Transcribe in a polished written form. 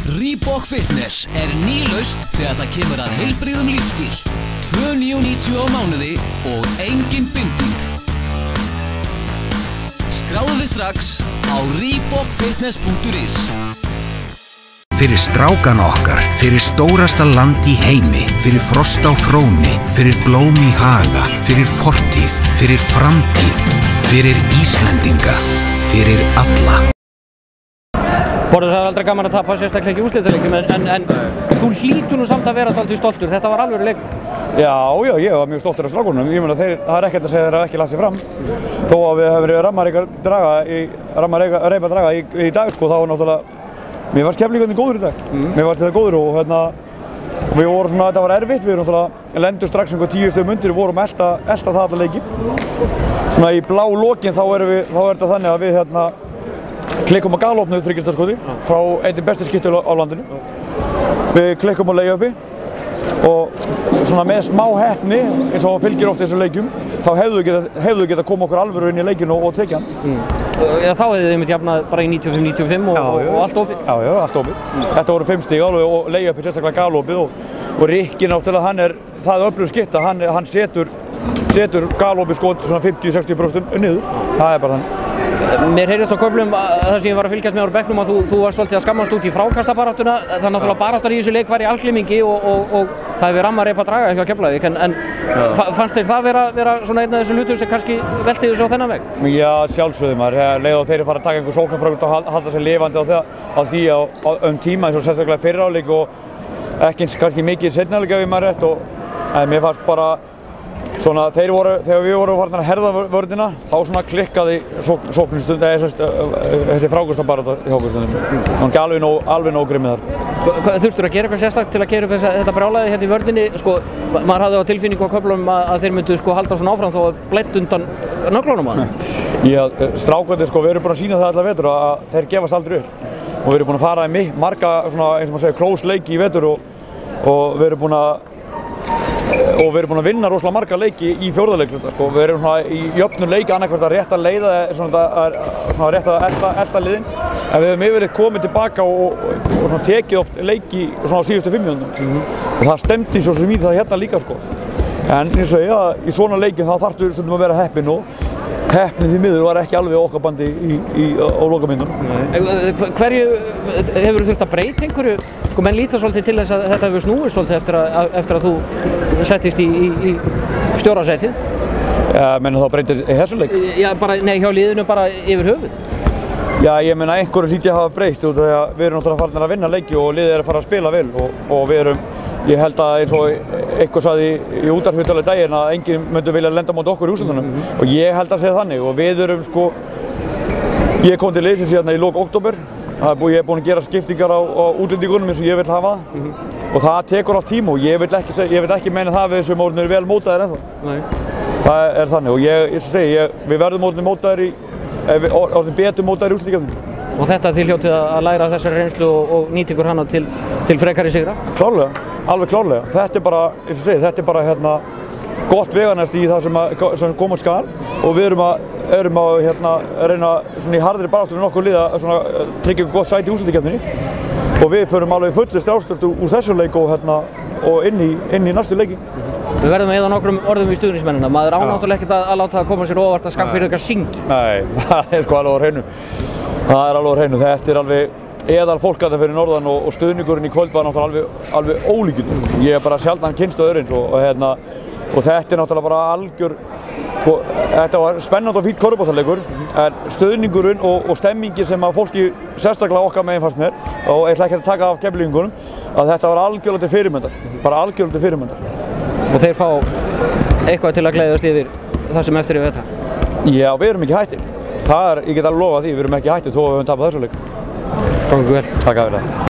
Reebok Fitness ný lausn þegar það kemur að heilbrigðum lífstíl. 2.990 á mánuði og engin binding. Skráðu þig strax á reebokfitness.is. Fyrir strákana okkar, fyrir stórasta land í heimi, fyrir frost á fróni, fyrir blóm í haga, fyrir fortíð, fyrir framtíð, fyrir Íslendinga, fyrir alla. Borður, það aldrei gaman að tapa, sérstaklega ekki úrslitaleikjum, en þú hlýtur nú samt að vera dálítið stoltur, þetta var alvöru leikur. Já, ég var mjög stoltur af strákunum, ég meina það ekkert að segja þeir hafa ekki lagt sig fram. Þó að við hefum verið rammareipa draga í dag, sko, þá var náttúrulega, mér fannst Keflvíkingarnir góður í dag. Mér fannst þetta góður og við vorum svona, þetta var erfitt, við náttúrulega lendum strax 10 stigum undir og vorum elta það alla leikinn. Svona í blá lokin þá er þetta þannig að við klikkum á galopnu 3 skoti frá einn bestu skyttur á landinu. Við klikkum á layupi og svona með smá heppni eins og fylgir oft þessum leikjum þá hefðu getað koma okkur alvöru inn í leikinu og tekið hann. Já, þá hefðu þið myndið jafnað bara í 95-95 og allt opið? Já, allt opið. Þetta voru 5 stig alveg og layupi sérstaklega galopið og Rikki náttúrulega það er öflugur skytta, hann setur galopið skot svona 50-60% niður. Það er bara þannig. Mér heyrðist á köflum það sem ég var að fylgjast með á bekknum að þú varst svolítið að skammast út í frákastabaráttuna. Það er náttúrulega baráttan í þessu leik var í algleimingi og það hefur rammareipa draga ekki á Keflavík en fannst þér það vera svona einn af þessum hlutum sem kannski velti þessu á þennan veg? Já, sjálfsögðu maður. Leið og þeir fara að taka einhver sóknarfrögg og halda sér lifandi á því tíma eins og sérstaklega fyrri hálfleik og ekki kannski mikið seinni hálfleik ef ég maður rétt en mér fannst bara svona, þegar við vorum farin að herða vörnina, þá svona klikkaði sóknarstund, þessi frákastabarátta í hópustundum. Það var ekki alveg nóg grimmið þar. Þurftur að gera eitthvað sérstakt til að gera upp þetta brjálæði hérna í vörninni? Sko, maður hafði á tilfinningu á köflum að þeir myndu halda svona áfram þó að bleitt undan nöglunum á hann. Já, strákarnir við erum búin að sýna það alla vetur að þeir gefast aldrei upp. Og við erum búin að fara í marga svona, eins og maður segir, close leiki í vetur og við erum búin að vinna rosalega marga leiki í fjórðarleikluta, sko. Við erum svona í jöfnum leiki annarkvæmt að rétt að leiða svona rétt að elta liðin. En við höfum yfirleitt komið tilbaka og tekið oft leiki svona á síðustu 5 mínútum. Og það stemdi svo sem í það hérna líka, sko. En eins og ég, í svona leikin þá þarftu stundum að vera heppinn og heppnið því miður var ekki alveg okkar bandi á lokamyndunum. Hverju hefur þú þurft að breyta einhverju? Sko, menn líta svolítið til þess að þetta hefur snúist svolítið eftir að þú settist í stjórasætið. Menn þá breytir í þessu leik? Já, nei, hjá liðinu bara yfir höfuð. Já, ég meina einhverju hlýti að hafa breytt út af því að við erum náttúrulega farin að vinna leiki og liðið að fara að spila vel og ég held að eins og einhver sagði í útvarpsviðtali daginn að enginn myndi vilja lenda móti okkur í úrslitunum og ég held að segja þannig og við erum sko, ég kom til liðsins hérna í lok október, ég er búinn að gera skiptingar á útlendingunum eins og ég vil hafa og það tekur allt tíma og ég vil ekki meina það við sem orðin vel mótaðir ennþá. Það er þannig og við verðum orðin mótaðir orðin betur mótaðir í úrslitunum. Og þetta tilhjótið að læra þessari reynslu og nýta ykkur hana til frekari sigra? Klárlega, alveg klárlega. Þetta er bara, eins og segið, þetta er bara gott veganesti í það sem koma skal og við erum að reyna svona í harðri baráttunni nokkuð liða að tryggja gott sæti í úrslitakeppninni og við förum alveg fullist ástört úr þessu leik og inn í næstu leiki. Við verðum að eyða nokkrum orðum í stuðningsmennina. Maður náttúrulega ekkert að láta það koma sér óvart að Skagfirðingar syngi. Nei, það er sko alveg á hreinu. Það er alveg á hreinu. Þetta er alveg eðal fólk að það fyrir norðan og stuðningurinn í kvöld var náttúrulega alveg ólíkur. Ég er bara sjaldan kynnst öðru og þetta er náttúrulega bara algjör, sko, þetta var spennandi og fínn körfuboltaleikur en stuðningurinn og stemmingin sem að fólki sérstaklega okkar meginn fannst mér og ég ætla ekki að taka af Keflvíkingunum að þetta var algjörlega til fyrirmyndar, bara algjörlega til fyrirmyndar. Og þeir fá eitthvað til að gleðjast yfir það sem eftir vetra? Já, við erum ekki hættir. Ég get alveg lofað því, við erum ekki hættir þó að við höfum tapað þessu leik. Gangi vel. Takk fyrir það.